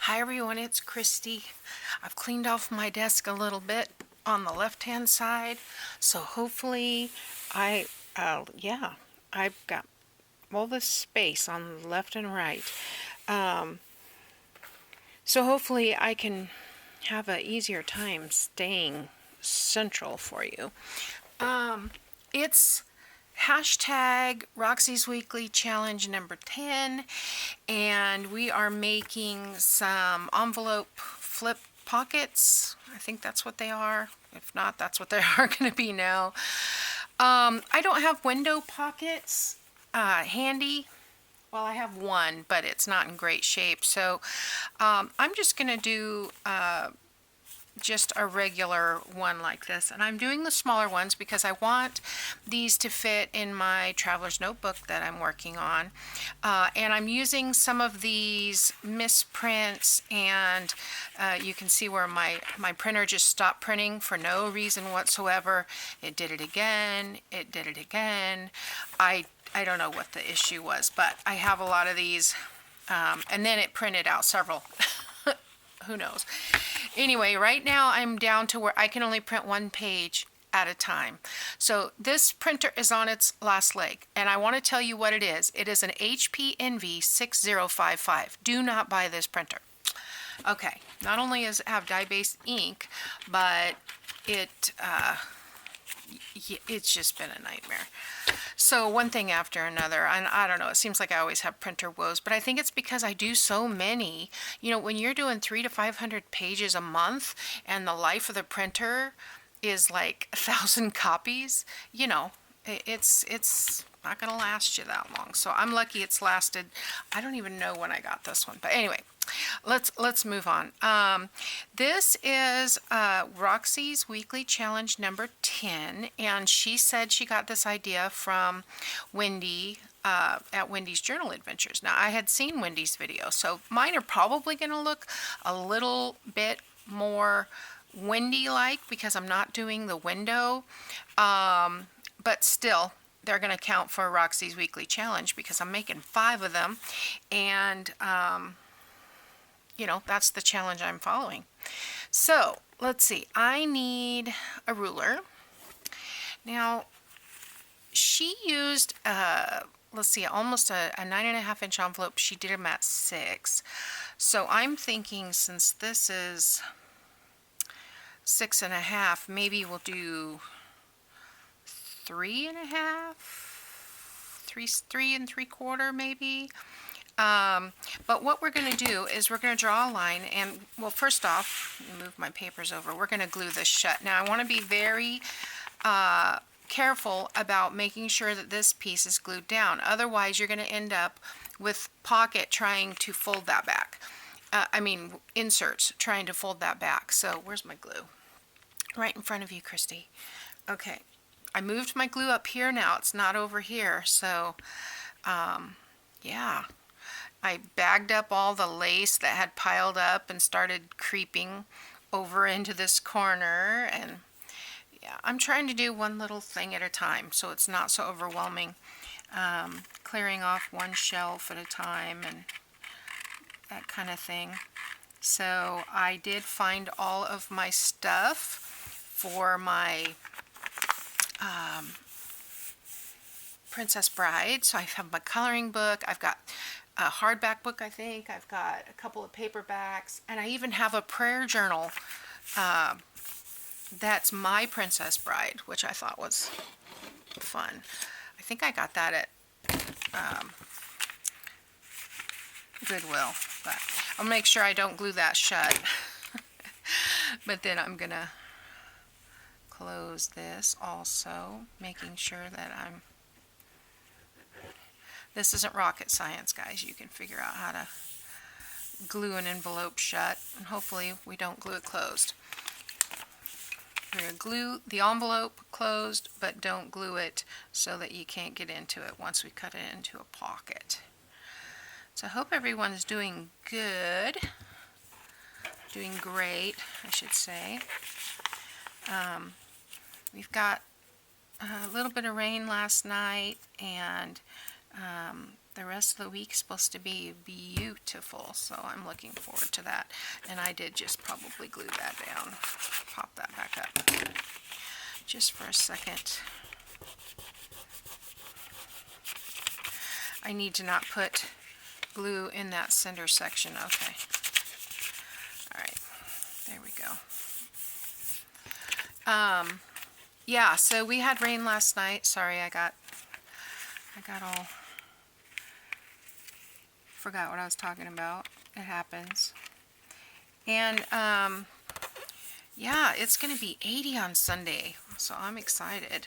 Hi everyone, it's Kristi. I've cleaned off my desk a little bit on the left-hand side, so hopefully I've got all this space on the left and right. So hopefully I can have an easier time staying central for you. It's hashtag Roxy's Weekly Challenge number 10, and we are making some envelope flip pockets. I think that's what they are. If not, that's what they are going to be now. I don't have window pockets handy. Well, I have one, but it's not in great shape. So I'm just going to do just a regular one like this, and I'm doing the smaller ones because I want these to fit in my traveler's notebook that I'm working on, and I'm using some of these misprints, and you can see where my printer just stopped printing for no reason whatsoever. It did it again, it did it again. I don't know what the issue was, but I have a lot of these, and then it printed out several. Who knows? Anyway, right now I'm down to where I can only print one page at a time. So this printer is on its last leg, and I want to tell you what it is. It is an HP Envy 6055. Do not buy this printer. Okay, not only does it have dye-based ink, but it's just been a nightmare. So one thing after another, and I don't know, it seems like I always have printer woes, but I think it's because I do so many. You know, when you're doing 300 to 500 pages a month and the life of the printer is like 1,000 copies, you know, it's not going to last you that long. So I'm lucky it's lasted. I don't even know when I got this one, but anyway, let's move on. This is Roxy's Weekly Challenge number 10, and she said she got this idea from Wendy at Wendy's Journal Adventures. Now, I had seen Wendy's video, so mine are probably going to look a little bit more Wendy-like because I'm not doing the window, but still, they're going to count for Roxy's Weekly Challenge because I'm making 5 of them, and you know, that's the challenge I'm following. So let's see, I need a ruler. Now, she used let's see, almost a 9.5 inch envelope. She did them at 6. So I'm thinking, since this is 6.5, maybe we'll do 3.5, 3 3/4 maybe. But what we're going to do is we're going to draw a line, and well, first off, move my papers over. We're going to glue this shut. Now, I want to be very careful about making sure that this piece is glued down. Otherwise, you're going to end up with pocket trying to fold that back. Inserts trying to fold that back. So where's my glue? Right in front of you, Kristi. Okay, I moved my glue up here now. It's not over here. So, yeah. I bagged up all the lace that had piled up and started creeping over into this corner, and yeah, I'm trying to do one little thing at a time so it's not so overwhelming. Clearing off one shelf at a time and that kind of thing. So I did find all of my stuff for my Princess Bride. So I have my coloring book, I've got a hardback book, I think. I've got a couple of paperbacks, and I even have a prayer journal that's my Princess Bride, which I thought was fun. I think I got that at Goodwill, but I'll make sure I don't glue that shut. But then I'm gonna close this also, making sure that this isn't rocket science, guys. You can figure out how to glue an envelope shut, and hopefully we don't glue it closed. We're going to glue the envelope closed, but don't glue it so that you can't get into it once we cut it into a pocket. So I hope everyone's doing good. Doing great, I should say. We've got a little bit of rain last night, and The rest of the week is supposed to be beautiful, so I'm looking forward to that. And I did just probably glue that down. Pop that back up just for a second. I need to not put glue in that center section. Okay. All right. There we go. Yeah, so we had rain last night. Sorry, I got all forgot what I was talking about. It happens. And yeah, it's going to be 80 on Sunday, so I'm excited.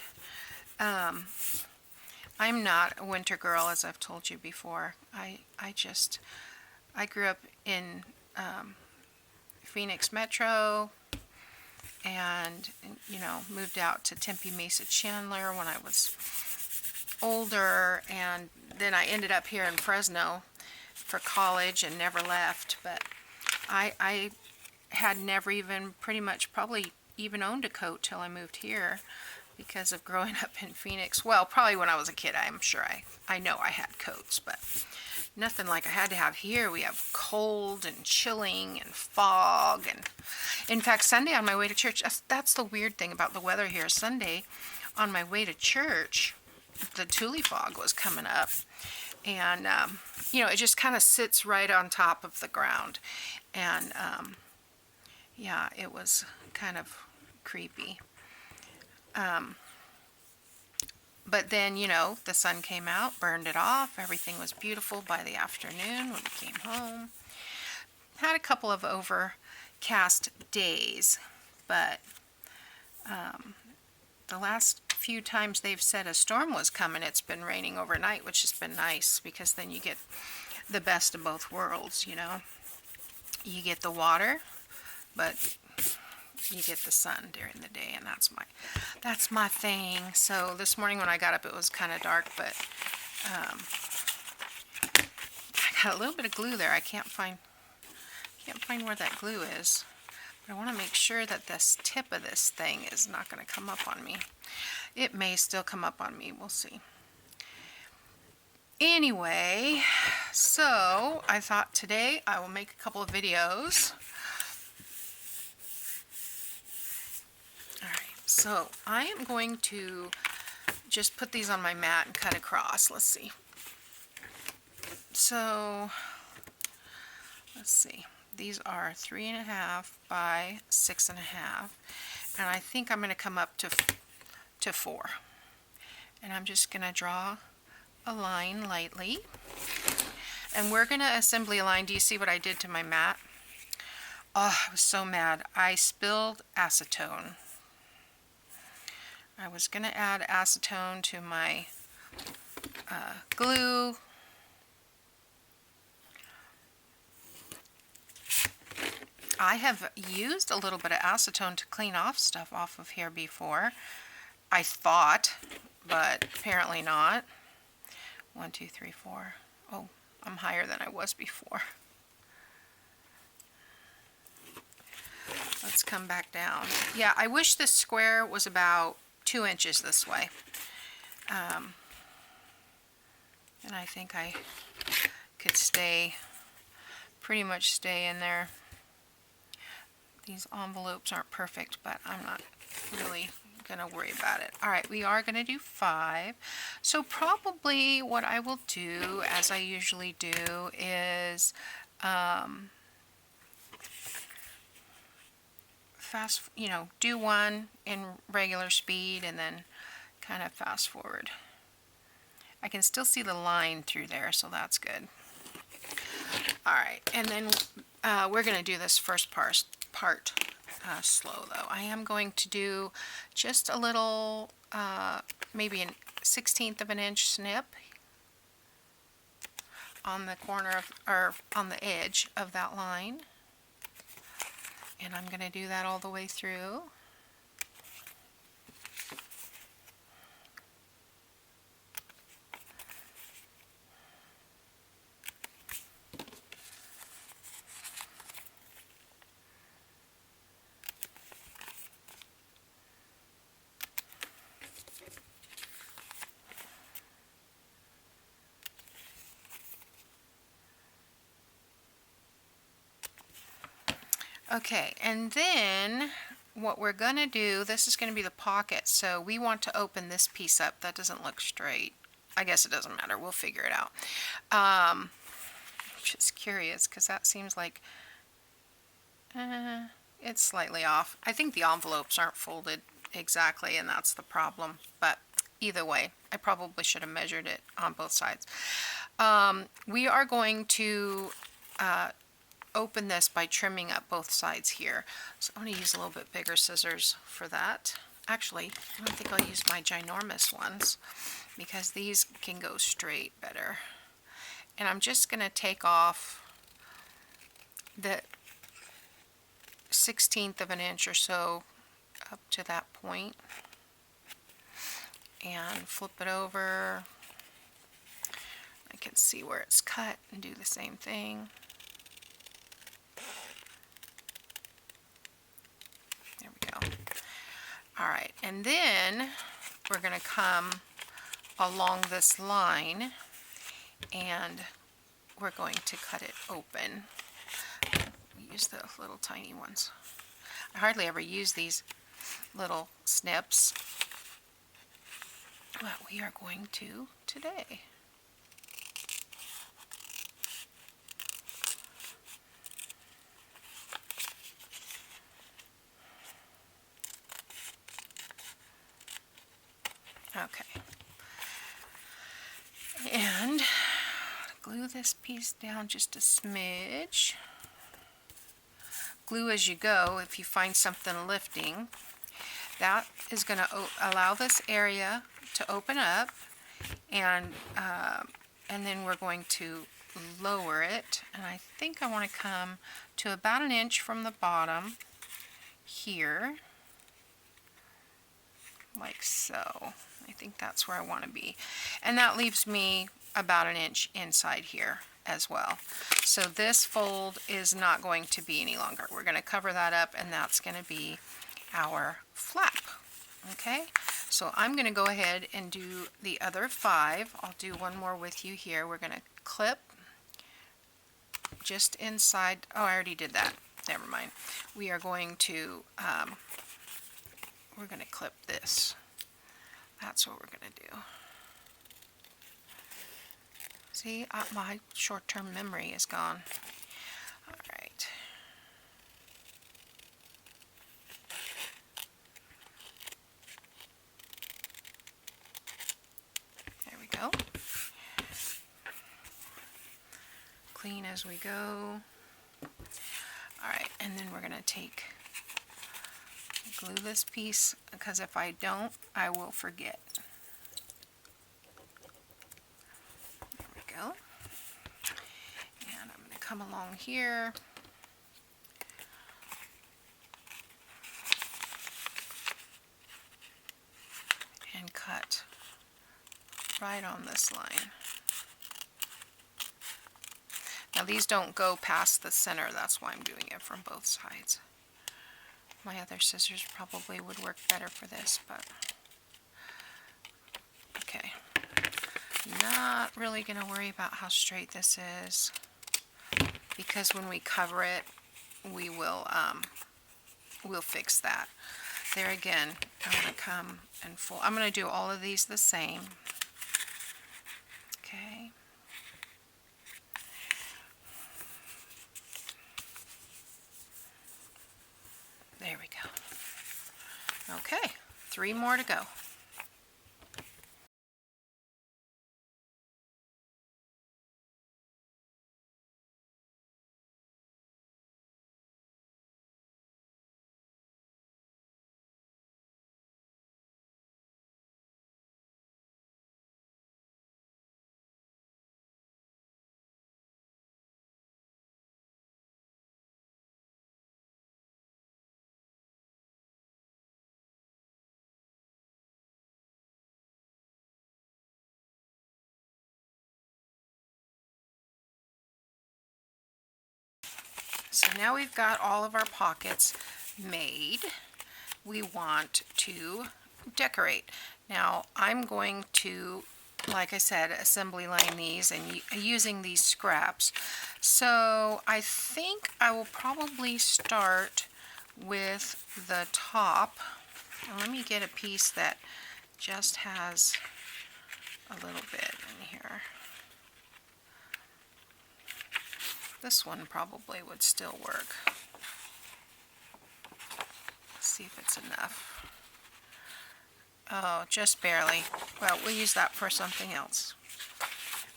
I'm not a winter girl, as I've told you before. I grew up in Phoenix Metro, and you know, moved out to Tempe Mesa Chandler when I was older, and then I ended up here in Fresno for college and never left. But I had never even probably even owned a coat till I moved here because of growing up in Phoenix. Well, probably when I was a kid, I'm sure I know I had coats, but nothing like I had to have here. We have cold and chilling and fog. And in fact, Sunday on my way to church, that's the weird thing about the weather here. Sunday on my way to church, the Tulle fog was coming up. And, you know, it just kind of sits right on top of the ground. And, yeah, it was kind of creepy. But then, you know, the sun came out, burned it off. Everything was beautiful by the afternoon when we came home. Had a couple of overcast days, but the last few times they've said a storm was coming, it's been raining overnight, which has been nice because then you get the best of both worlds, you know. You get the water, but you get the sun during the day, and that's my thing. So this morning when I got up, it was kind of dark, but I got a little bit of glue there. I can't find where that glue is. But I want to make sure that this tip of this thing is not going to come up on me. It may still come up on me. We'll see. Anyway, so I thought today I will make a couple of videos. Alright, so I am going to just put these on my mat and cut across. Let's see. So, let's see. These are 3.5 by 6.5, and I think I'm going to come up to 4. And I'm just going to draw a line lightly, and we're going to assembly a line. Do you see what I did to my mat? Oh, I was so mad. I spilled acetone. I was going to add acetone to my glue. I have used a little bit of acetone to clean off stuff off of here before, I thought, but apparently not. 1, 2, 3, 4. Oh, I'm higher than I was before. Let's come back down. Yeah, I wish this square was about 2 inches this way. And I think I could pretty much stay in there. These envelopes aren't perfect, but I'm not really going to worry about it. Alright, we are going to do 5. So probably what I will do, as I usually do, is do one in regular speed and then kind of fast forward. I can still see the line through there, so that's good. Alright, and then we're going to do this first part slow though. I am going to do just a little, maybe a 1/16 of an inch snip on the corner of, or on the edge of that line. And I'm going to do that all the way through. Okay, and then what we're going to do, this is going to be the pocket, so we want to open this piece up. That doesn't look straight. I guess it doesn't matter. We'll figure it out. I'm just curious because that seems like it's slightly off. I think the envelopes aren't folded exactly, and that's the problem. But either way, I probably should have measured it on both sides. We are going to open this by trimming up both sides here. So I'm going to use a little bit bigger scissors for that. Actually, I don't think I'll use my ginormous ones because these can go straight better. And I'm just going to take off the 1/16 of an inch or so up to that point and flip it over. I can see where it's cut and do the same thing. There we go. Alright, and then we're going to come along this line and we're going to cut it open. We use the little tiny ones. I hardly ever use these little snips, but we are going to today. Okay. And glue this piece down just a smidge. Glue as you go if you find something lifting. That is going to allow this area to open up, and then we're going to lower it. And I think I want to come to about 1 inch from the bottom here, like so. I think that's where I want to be. And that leaves me about 1 inch inside here as well. So this fold is not going to be any longer. We're going to cover that up, and that's going to be our flap. Okay, so I'm going to go ahead and do the other 5. I'll do one more with you here. We're going to clip just inside. Oh, I already did that. Never mind. We are going to we're going to clip this. That's what we're going to do. See, my short-term memory is gone. All right. There we go. Clean as we go. All right, and then we're going to glue this piece, because if I don't, I will forget. There we go. And I'm going to come along here. And cut right on this line. Now these don't go past the center, that's why I'm doing it from both sides. My other scissors probably would work better for this, but okay. Not really going to worry about how straight this is, because when we cover it, we'll fix that. There again, I'm going to come and fold. I'm going to do all of these the same. Okay. There we go. Okay, 3 more to go. So now we've got all of our pockets made. We want to decorate. Now I'm going to like I said, assembly line these and using these scraps. So I think I will probably start with the top. Now let me get a piece that just has a little bit in here. This one probably would still work. Let's see if it's enough. Oh, just barely. Well, we'll use that for something else.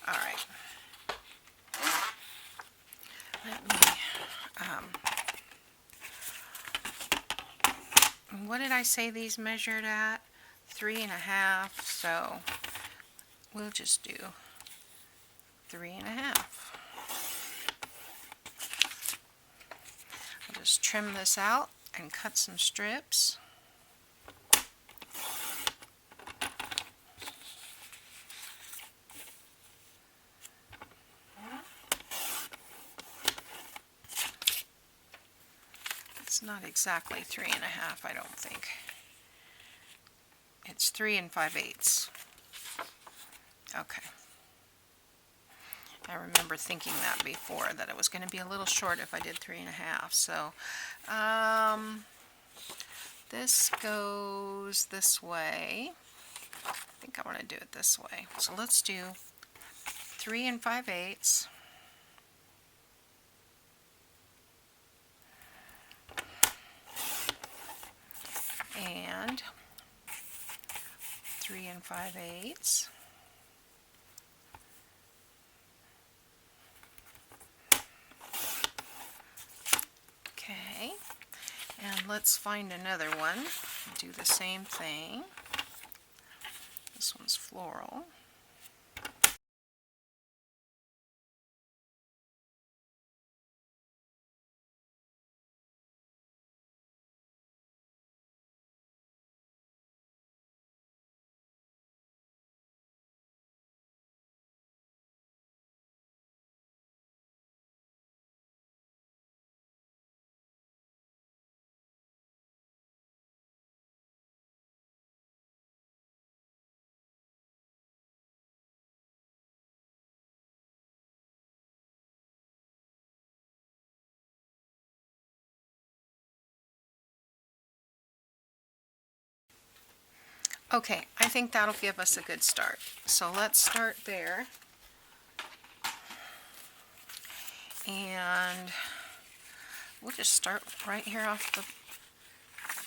All right. Let me, what did I say these measured at? 3.5, so we'll just do 3.5. I'll just trim this out and cut some strips. It's not exactly 3.5, I don't think. It's 3 5/8. Okay. I remember thinking that before, that it was going to be a little short if I did 3.5. So, this goes this way. I think I want to do it this way. So let's do 3 5/8. And 3 5/8. Okay, and let's find another one. Do the same thing. This one's floral. Okay, I think that'll give us a good start. So let's start there. And we'll just start right here off the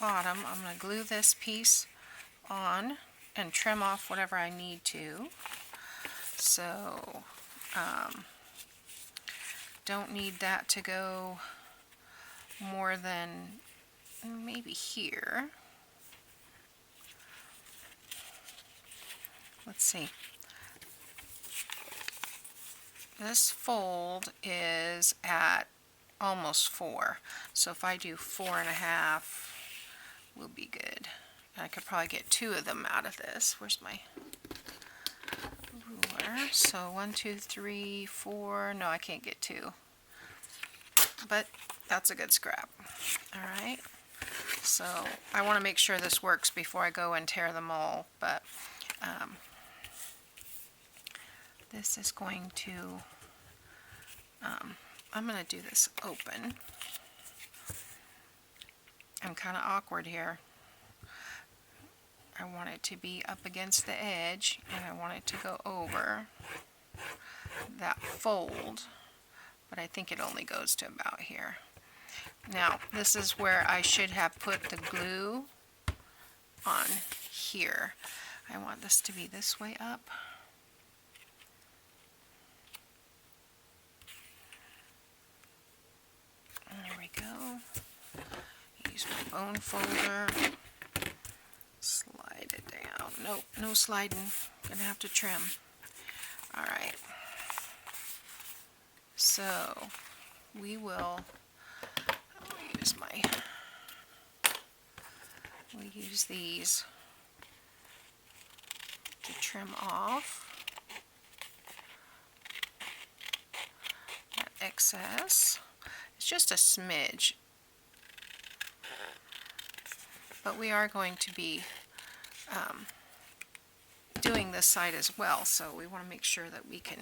bottom. I'm going to glue this piece on and trim off whatever I need to. So, don't need that to go more than maybe here. Let's see. This fold is at almost 4. So if I do 4.5, we'll be good. I could probably get 2 of them out of this. Where's my ruler? So 1, 2, 3, 4. No, I can't get 2. But that's a good scrap. Alright. So I want to make sure this works before I go and tear them all. But this is going to, I'm going to do this open. I'm kind of awkward here. I want it to be up against the edge, and I want it to go over that fold, but I think it only goes to about here. Now, this is where I should have put the glue on here. I want this to be this way up. There we go. Use my bone folder. Slide it down. Nope, no sliding. Gonna have to trim. Alright. So, we'll use these to trim off that excess. It's just a smidge, but we are going to be doing this side as well, so we want to make sure that we can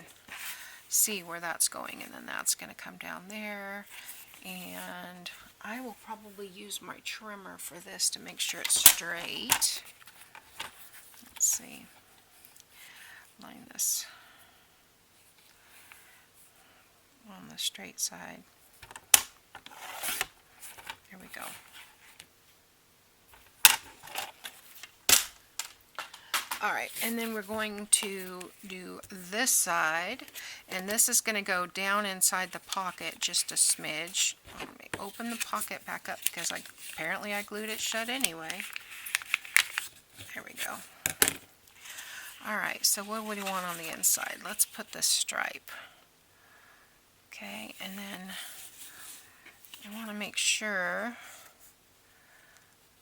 see where that's going, and then that's going to come down there. And I will probably use my trimmer for this to make sure it's straight. Let's see. Line this on the straight side. There we go. Alright, and then we're going to do this side, and this is going to go down inside the pocket just a smidge. Let me open the pocket back up because apparently I glued it shut anyway. There we go. Alright, so what do we want on the inside? Let's put the stripe. Okay, and then I want to make sure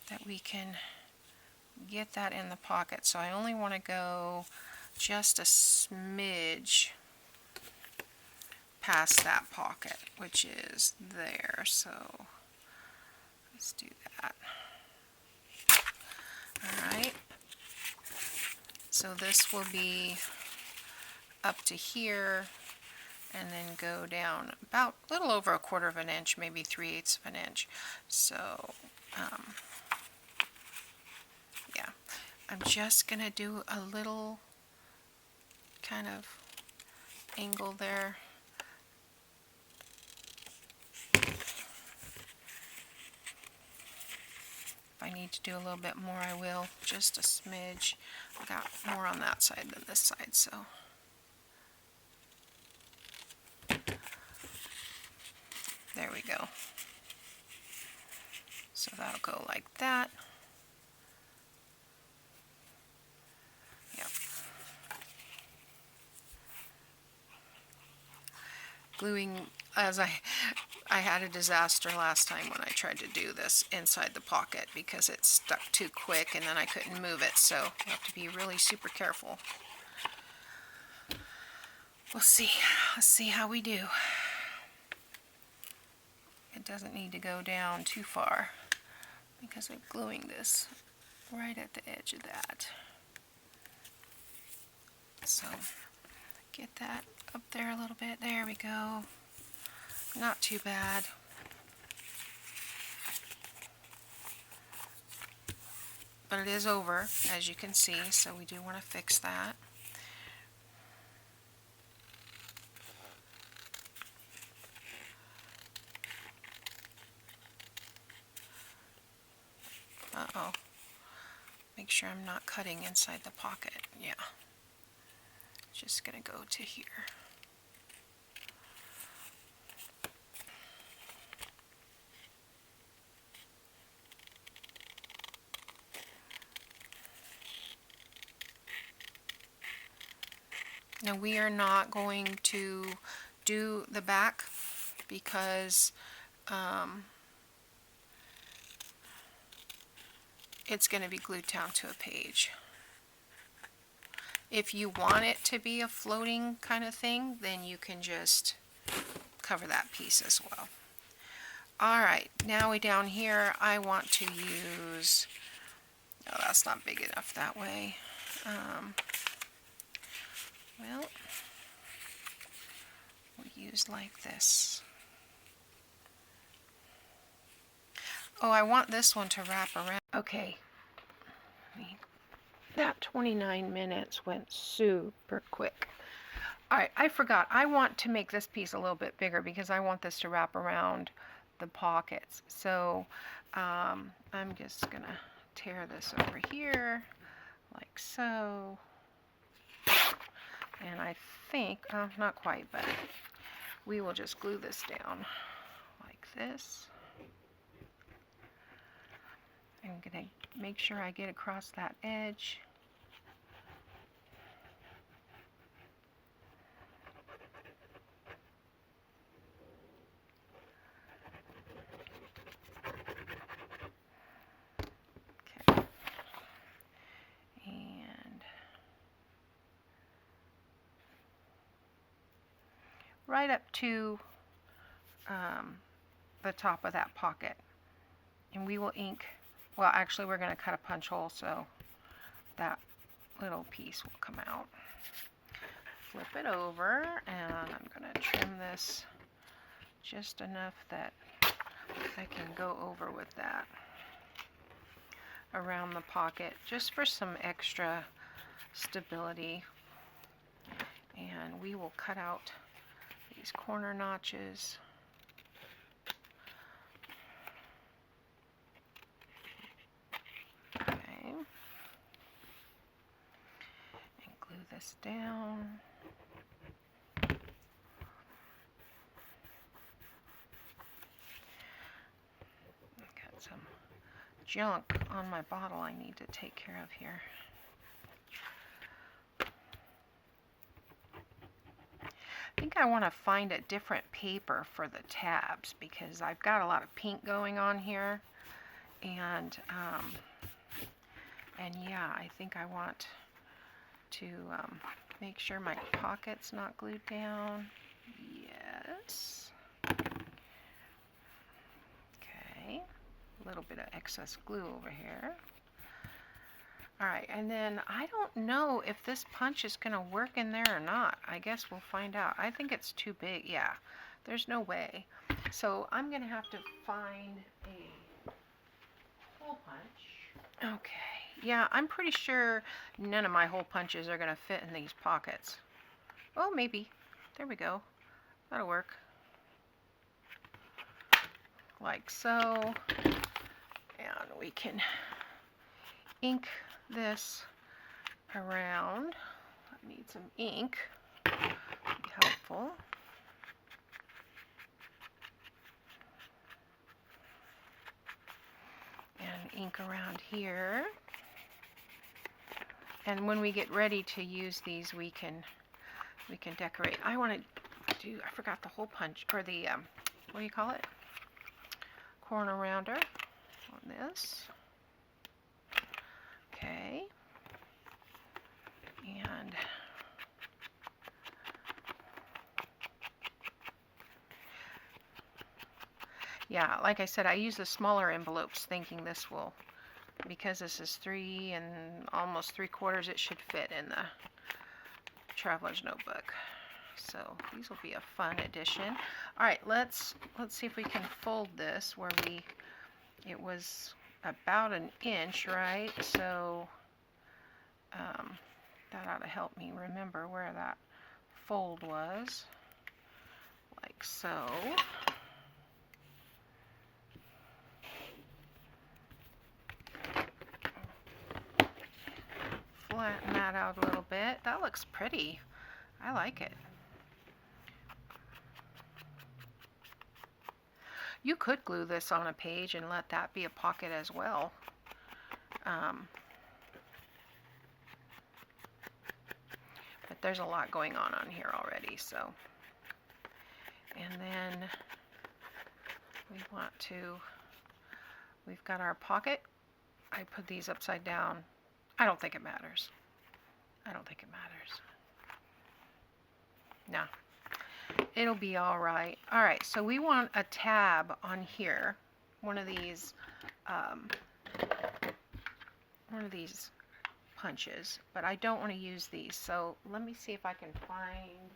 that we can get that in the pocket. So I only want to go just a smidge past that pocket, which is there. So let's do that. Alright. So this will be up to here and then go down about a little over 1/4 of an inch, maybe 3/8 of an inch. So yeah, I'm just gonna do a little kind of angle there. If I need to do a little bit more, I will, just a smidge. I got more on that side than this side, so there we go. So that'll go like that. Yep. Gluing, as I had a disaster last time when I tried to do this inside the pocket because it stuck too quick and then I couldn't move it, so you have to be really super careful. We'll see. Let's see how we do. It doesn't need to go down too far because I'm gluing this right at the edge of that. So get that up there a little bit. There we go. Not too bad. But it is over, as you can see, so we do want to fix that. Uh-oh. Make sure I'm not cutting inside the pocket. Yeah. Just gonna go to here. Now we are not going to do the back because it's going to be glued down to a page. If you want it to be a floating kind of thing, then you can just cover that piece as well. Alright, now we down here, I want to use, oh, that's not big enough that way. Well, we'll use like this. Oh, I want this one to wrap around. Okay. That 29 minutes went super quick. Alright, I forgot. I want to make this piece a little bit bigger because I want this to wrap around the pockets. So I'm just going to tear this over here like so. And I think, not quite, but we will just glue this down like this. I'm going to make sure I get across that edge. Okay. And right up to the top of that pocket. And we will ink. Well, actually, we're going to cut a punch hole, so that little piece will come out. Flip it over, and I'm going to trim this just enough that I can go over with that around the pocket, just for some extra stability. And we will cut out these corner notches. Okay. And glue this down. Got some junk on my bottle I need to take care of here. I think I want to find a different paper for the tabs because I've got a lot of pink going on here, and yeah, I think I want to make sure my pocket's not glued down. Yes. Okay, a little bit of excess glue over here. Alright, and then I don't know if this punch is going to work in there or not. I guess we'll find out. I think it's too big. Yeah, there's no way. So I'm going to have to find a hole punch. Okay, yeah, I'm pretty sure none of my hole punches are going to fit in these pockets. Oh, maybe. There we go. That'll work. Like so. And we can ink this around. I need some ink. Be helpful. And ink around here. And when we get ready to use these, we can decorate. I want to do, I forgot the hole punch, or the what do you call it? Corner rounder on this. Okay, and yeah, like I said, I use the smaller envelopes thinking this will, because this is 3 and almost 3/4, it should fit in the traveler's notebook. So these will be a fun addition. All right, let's see if we can fold this where it was about 1 inch, right? So that ought to help me remember where that fold was, like so. Flatten that out a little bit. That looks pretty. I like it. You could glue this on a page and let that be a pocket as well. But there's a lot going on here already, so. And then we've got our pocket. I put these upside down. I don't think it matters. I don't think it matters. No. It'll be all right. All right, so we want a tab on here, one of these punches, but I don't want to use these. So let me see if I can find,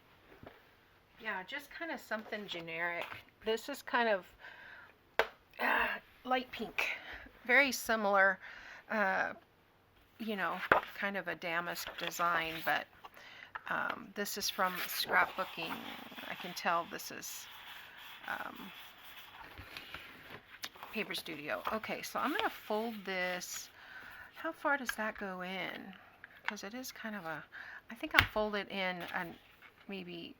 yeah, just kind of something generic. This is kind of light pink, very similar, you know, kind of a damask design, but this is from Scrapbooking. I can tell this is Paper Studio. Okay, so I'm going to fold this. How far does that go in? Because it is kind of a, I think I'll fold it in and maybe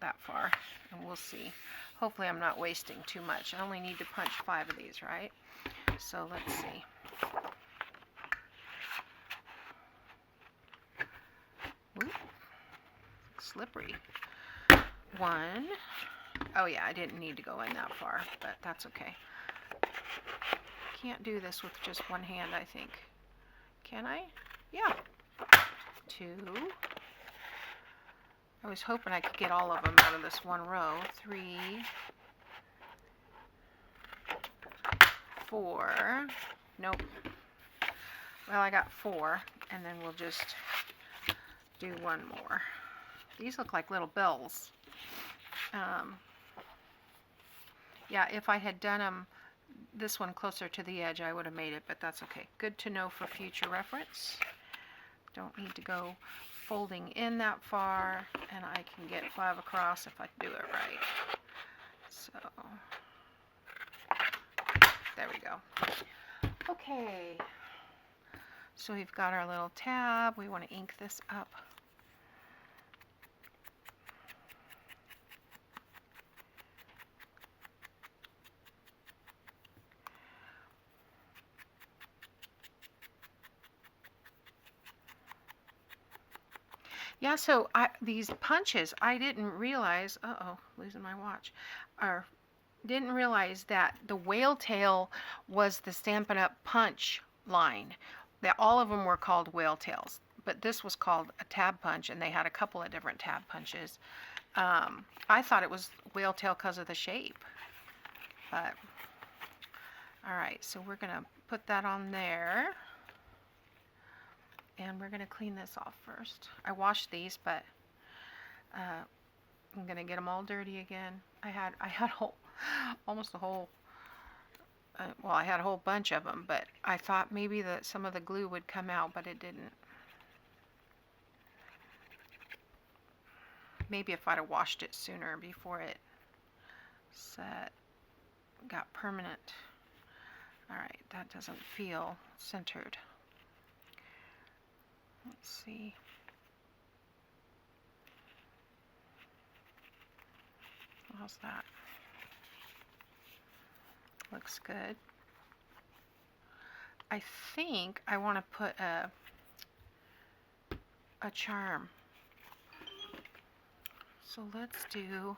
that far, and we'll see. Hopefully I'm not wasting too much. I only need to punch 5 of these, right? So let's see. Ooh, slippery. 1. Oh yeah, I didn't need to go in that far, but that's okay. Can't do this with just one hand, I think. Can I? Yeah. 2. I was hoping I could get all of them out of this one row. 3. 4. Nope. Well, I got 4. and then we'll just do one more. These look like little bells. Yeah, if I had done them, this one closer to the edge, I would have made it, but that's okay. Good to know for future reference. Don't need to go folding in that far, and I can get 5 across if I do it right. So, there we go. Okay, so we've got our little tab. We want to ink this up. Yeah, so these punches, I didn't realize, losing my watch, or didn't realize that the whale tail was the Stampin' Up! Punch line. That all of them were called whale tails, but this was called a tab punch, and they had a couple of different tab punches. I thought it was whale tail because of the shape, but all right, so we're gonna put that on there. And we're going to clean this off first. I washed these, but I'm going to get them all dirty again. I had almost a whole, well, I had a whole bunch of them, but I thought maybe that some of the glue would come out, but it didn't. Maybe if I'd have washed it sooner before it got permanent. All right, that doesn't feel centered. Let's see. How's that? Looks good. I think I want to put a charm. So let's do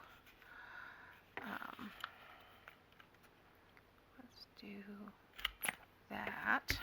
that.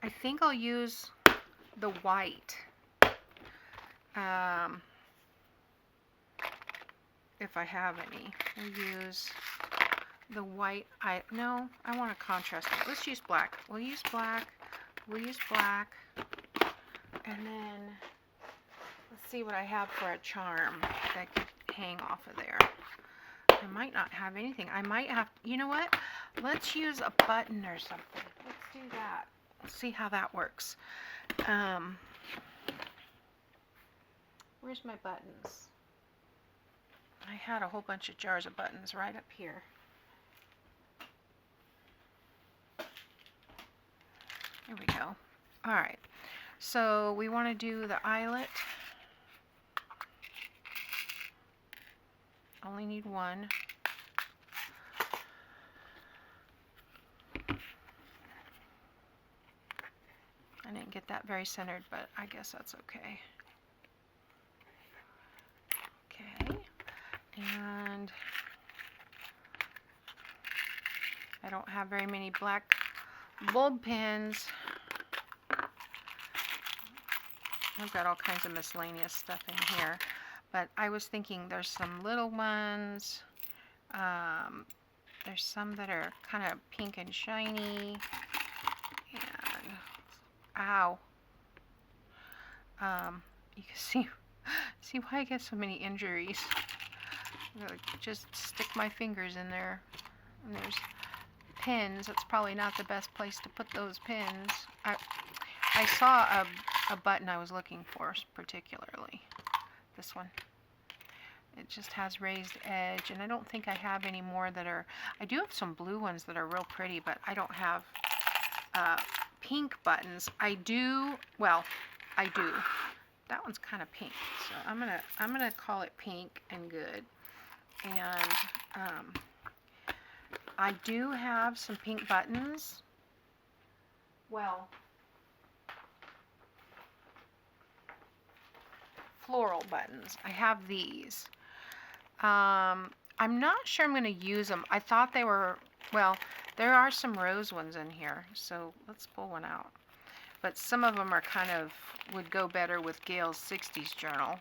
I think I'll use the white. If I have any. I'll use the white. I want to contrast it. Let's use black. We'll use black. We'll use black. And then let's see what I have for a charm that could hang off of there. I might not have anything. I might have, you know what? Let's use a button or something. Let's do that. Let's see how that works. Where's my buttons? I had a whole bunch of jars of buttons right up here. There we go. All right. So we want to do the eyelet. Only need one. I didn't get that very centered, but I guess that's okay. Okay. And I don't have very many black bulb pins. I've got all kinds of miscellaneous stuff in here, but I was thinking there's some little ones. There's some that are kind of pink and shiny. And ow. You can see why I get so many injuries. Just stick my fingers in there. And there's pins. It's probably not the best place to put those pins. I saw a button I was looking for particularly. This one. It just has raised edge, and I don't think I have any more that are. I do have some blue ones that are real pretty, but I don't have pink buttons. I do. Well, I do. That one's kind of pink, so I'm gonna call it pink and good. And I do have some pink buttons. Well, floral buttons. I have these. I'm not sure I'm going to use them. I thought they were, well, there are some rose ones in here, so let's pull one out. But some of them are kind of, would go better with Gail's 60s journal.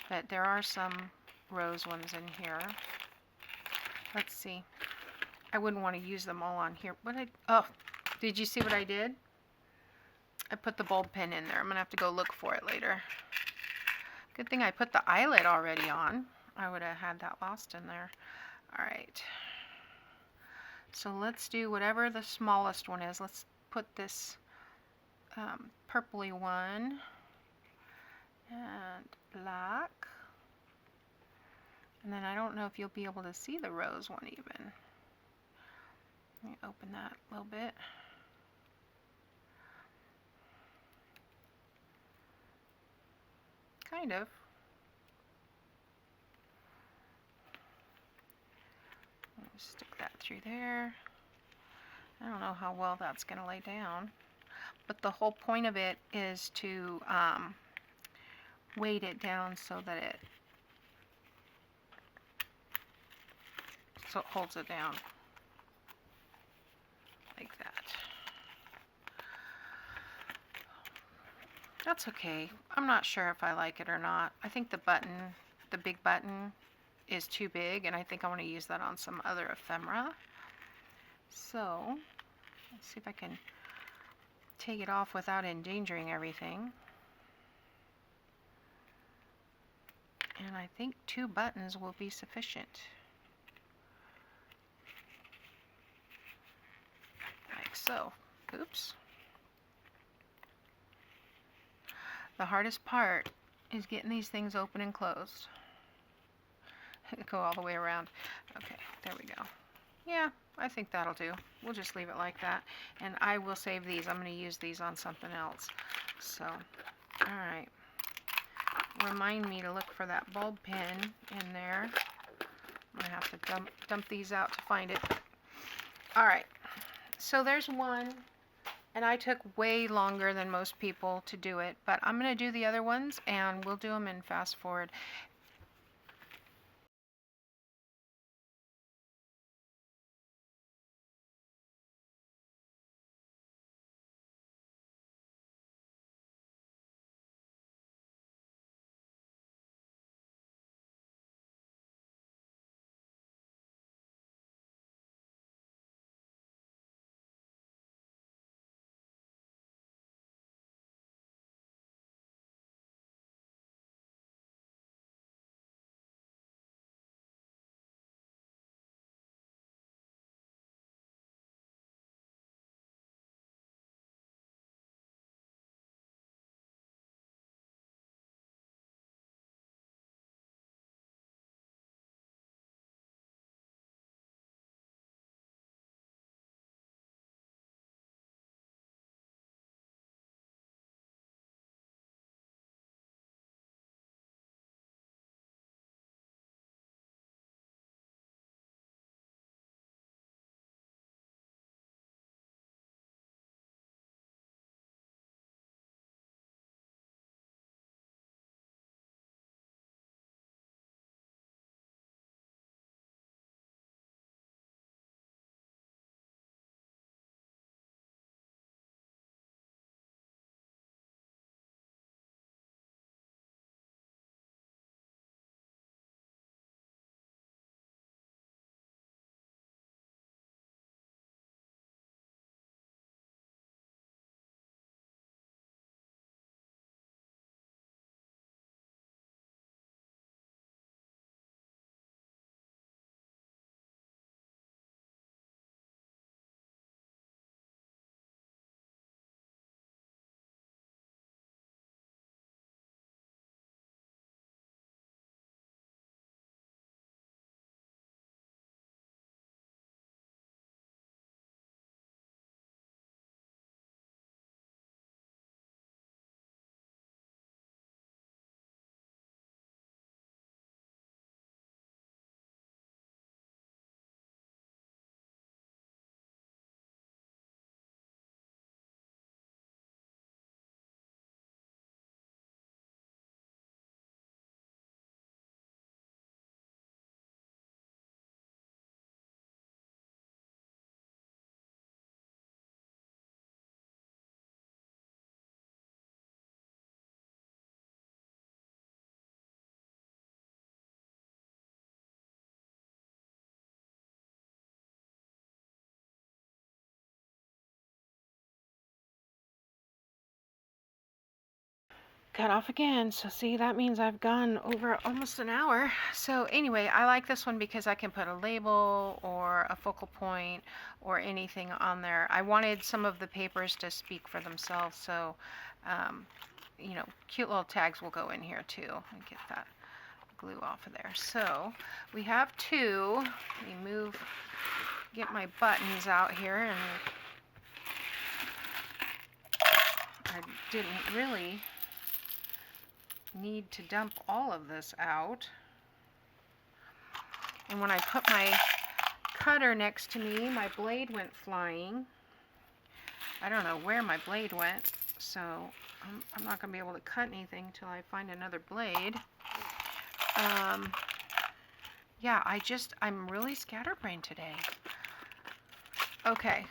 But there are some rose ones in here. Let's see. I wouldn't want to use them all on here. Oh, did you see what I did? I put the bulb pin in there. I'm going to have to go look for it later. Good thing I put the eyelet already on. I would have had that lost in there. Alright. So let's do whatever the smallest one is. Let's put this purpley one. And black. And then I don't know if you'll be able to see the rose one even. Let me open that a little bit. Kind of. Stick that through there. I don't know how well that's going to lay down. But the whole point of it is to weight it down so that it holds it down. Like that. That's okay. I'm not sure if I like it or not. I think the button, the big button, is too big, and I think I want to use that on some other ephemera. So, let's see if I can take it off without endangering everything. And I think 2 buttons will be sufficient. Like so. Oops. The hardest part is getting these things open and closed. Go all the way around. Okay, there we go. Yeah, I think that'll do. We'll just leave it like that. And I will save these. I'm going to use these on something else. So, alright. Remind me to look for that bulb pin in there. I'm going to have to dump these out to find it. Alright. So there's one. And I took way longer than most people to do it. But I'm going to do the other ones, and we'll do them in fast forward. cut off again. So see, that means I've gone over almost an hour. So anyway, I like this one because I can put a label or a focal point or anything on there. I wanted some of the papers to speak for themselves, so you know, cute little tags will go in here too. Let me get that glue off of there. So we have two. Let me get my buttons out here, and I didn't really need to dump all of this out. And when I put my cutter next to me, my blade went flying. I don't know where my blade went, so I'm not going to be able to cut anything until I find another blade. Yeah, I'm really scatterbrained today. Okay,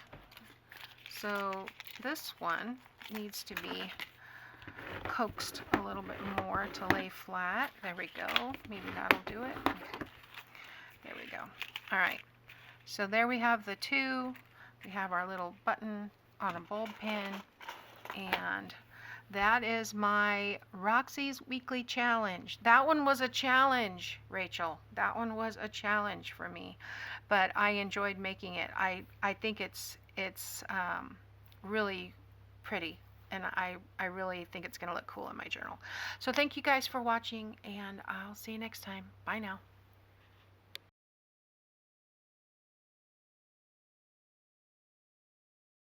so this one needs to be coaxed a little bit more to lay flat. There we go. Maybe that'll do it. There we go. All right. So there we have the two. We have our little button on a bulb pin, and that is my Roxy's weekly challenge. That one was a challenge, Rachel. That one was a challenge for me, but I enjoyed making it. I think it's really pretty, and I really think it's going to look cool in my journal. So thank you guys for watching, and I'll see you next time. Bye now.